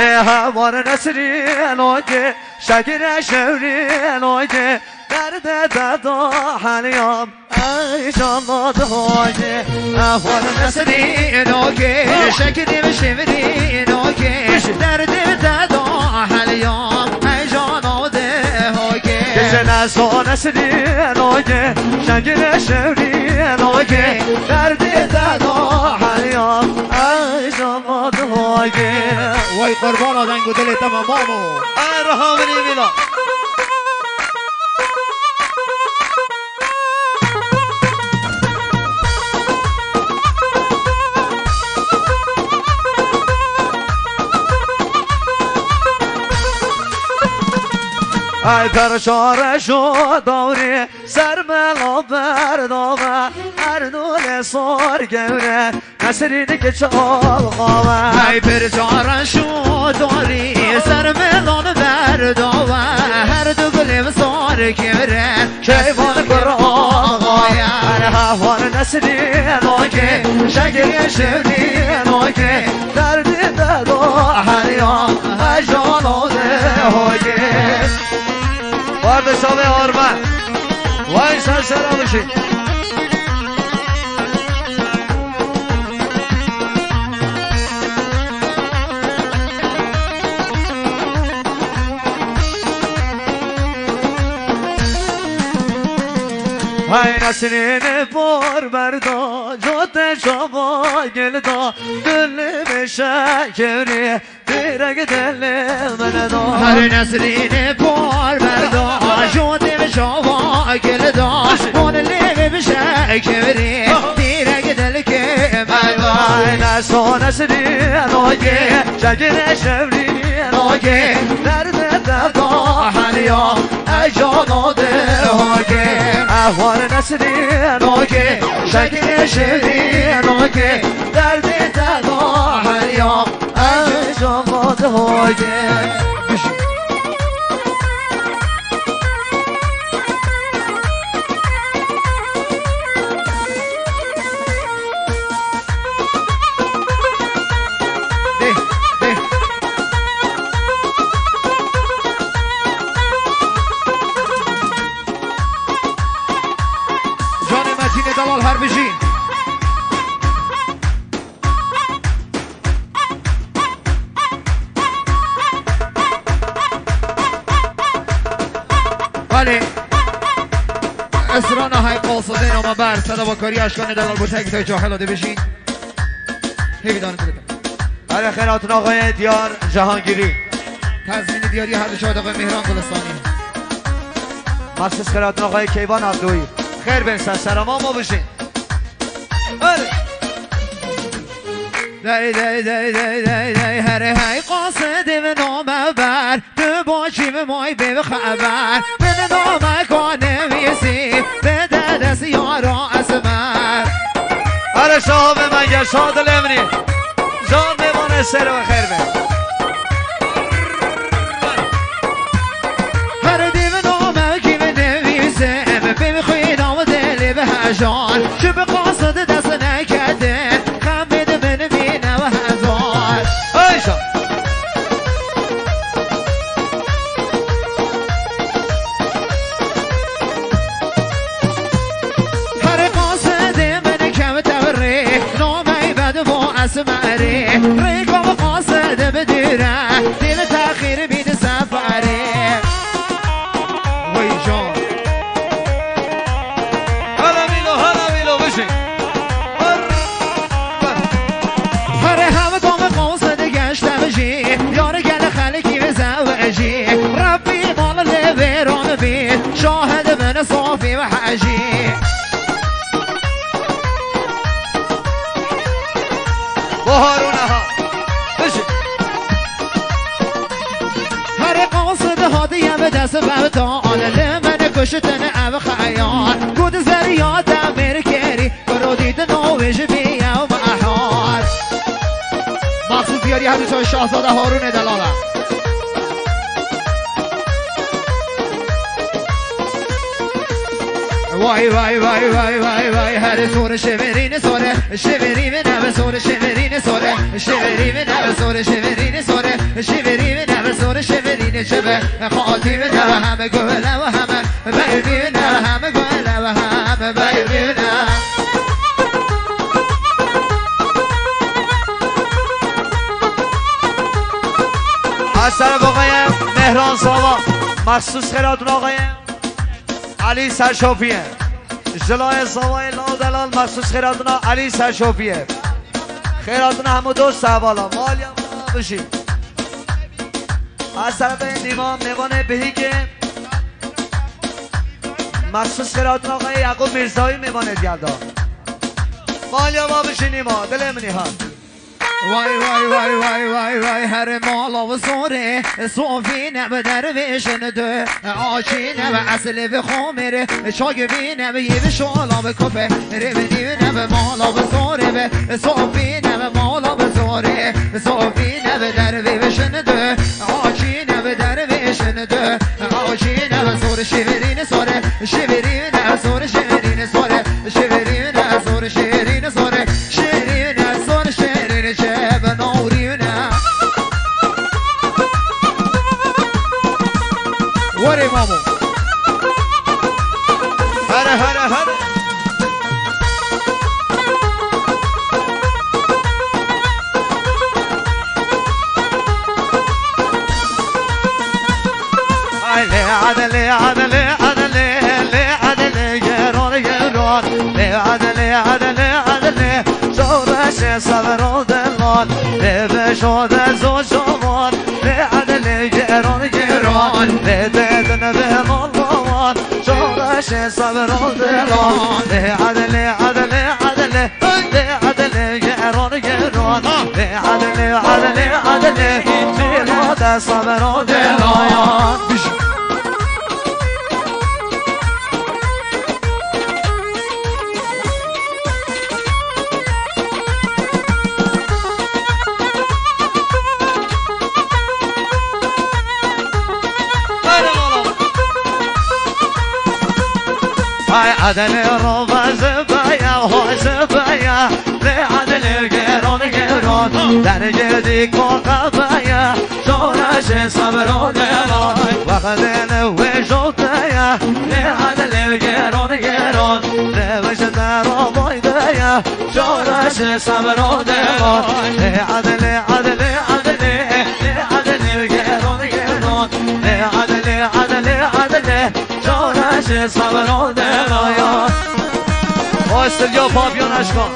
هوار نسرین آگه شکر شورین آگه درد دادا حلیام ای جان دادا آگه هوار نسرین آگه شکر شورین آگه درد دادا حلیام ای جان دادا آگه نسا نسرین آگه شکر شورین آگه درد دادا حلیام ای جان دادا آگه وای قربان آدنگ و دل تمامامو رهامنی میلا ای پرشارشو داری سر ملا بردامه اردول سار گوره نسرینی که چال قامه ای پرشارشو داری سر ملان بردامه هر دو گلیم سار گوره کیوان قرآقای هوان نسرین آگه شکر شورین آگه دردی دادا حریان اجان آده آگه وارد شاوه آرمه وای سر سرا بشی های نسرین بار بردا جوت شما گلدا دل بشکری دیرگ دل من دا هر نسرین بار بردا جوت شما گلدا دل بشکری دیرگ دل که من دا های نسا نسرین آگه شکر شورین آگه درد دادا حلیا اجان آده آگه احوال نسرین آگه شکر شورین آگه درد دادا حلیا اجان آده آگه دلال هر بشین بله اسرانه های قاصده نامه بر صدا با کاری اشکان دلال بوتک تا جاهل آده بشین هیوی دانه دلتم برای خیراتون آقای دیار جهانگیری تضمین دیاری هر شاید آقای مهران گلستانی مخصوص خیراتون آقای کیوان عبدویی خیر برسن سراما ما بشین دای دای دای دای دای دای هر های قاصده به نامه بر تو باشی به مای به خبر به نامه کنه ویسی به دست یارا اسمر هر شاه به من گر شاد الامری جان میمانه سر و خیر به هر دیو نامه کی به نویسه به خوی نام دل به هجان چه به قاصد دست نکده خمید من بینه و هزار ایشا هر قاصد من کم تبره نامه بد و اسمره ریکم قاصد بدیره دل تاخیر بید سفره وی جان هلا میلو بشین هر همه دام قاصد گشتم جی یار گل خلکی به زوجی ربی مال لبران بید شاهد من صافی و حجی بهارونه ها بشین هر قاصد هادیه به دست ببتا آنه من کشتن او خیال کود زریاد امرکری برو دید نوش بیا و محال مخصوص دیاری حدیث شاهزاده هارون دلاله وای وای وای وای وای وای هر سور شورین سوره شورین نو سور شورین سوره شورین نو سور شورین سوره شیرین سور شیرین شبه خاطی نه همه گله و همه بیبی نه همه گله و همه بیبی نه از طرف آقای مهران ساوا مخصوص خیراتون آقای علی سرشوفیه جلای ساوای لادلال مخصوص خیراتون علی سرشوفیه خیراتون همه دوست حوالا مالی هم بشید از طرف این دیوان میوان بهی که مخصوص خیراتون آقای یعقوب میرزایی میوانه گردان مالی هم بشینیم ها دل منی ها وای وای وای وای وای وای هر مالا و زوره صوفی به درویشن دو آچی به اصل به خمره شاگبی به یه شالا به کفه ربنی به مالا و زوره به صوفی به مالا و زوره صوفی به درویشن دو آچی به درویشن دو آچی به زور شیرین سوره شیرین زور شیرین سوره شیرین زور شیرین سوره شیرین زور شیرین شب نورينا وري مامو هره هره هره عدلي عدلي عدلي عدلي جرون جرون عدلي عدلي عدلي شورش صبر ودلال بشود زوجوان عدلي جرون جرون بدن بهمال شورش صبر ودلال عدلي عدلي عدلي عدلي جرون جرون عدلي عدلي عدلي بهمال صبر ودلال عدل روبا زبايا وهو زبايا لعدل قيرون قيرون در جدي كوكبايا شورش صبرون قيرون وخذين وجوتايا لعدل قيرون قيرون لوش دارو بويدايا شورش صبرون قيرون عدل عدل عدل عدل قيرون قيرون عدل عدل عدل شورش صبرون قيرون استریا پاپیونش کن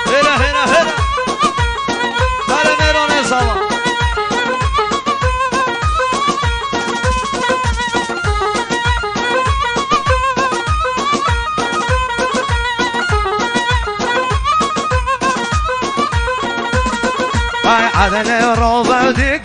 هره هره هره بره مهران ساوا عدل روبا دي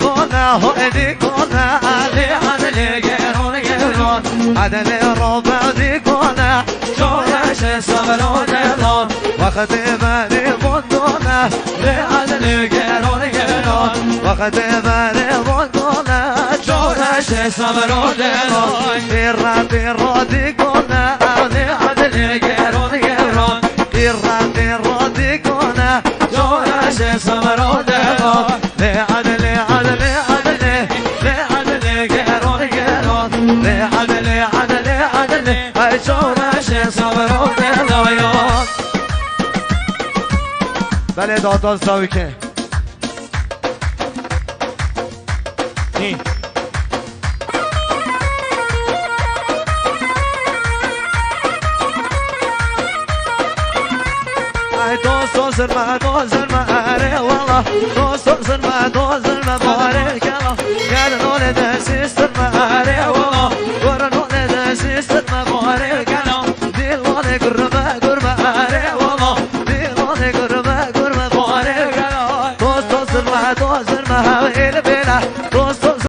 هدي كونا علي عدل قيرون قيرون عدل روبا دي كونا شورش صبرون قيرون وختباني بندونا لعدل قيرون قيرون وختباني بندونا شورش صبرون قيرون بيرا بيرا دي كونا علي عدل قيرون قيرون بيرا بيرا دي كونا شورش صبرون قيرون لعدل عدل عدل لعدل قيرون قيرون لعدل عدل عدل هاي شورش صبرون قيرون بله دادان ساوی که این دوست زرما اره والله دوست زرما باره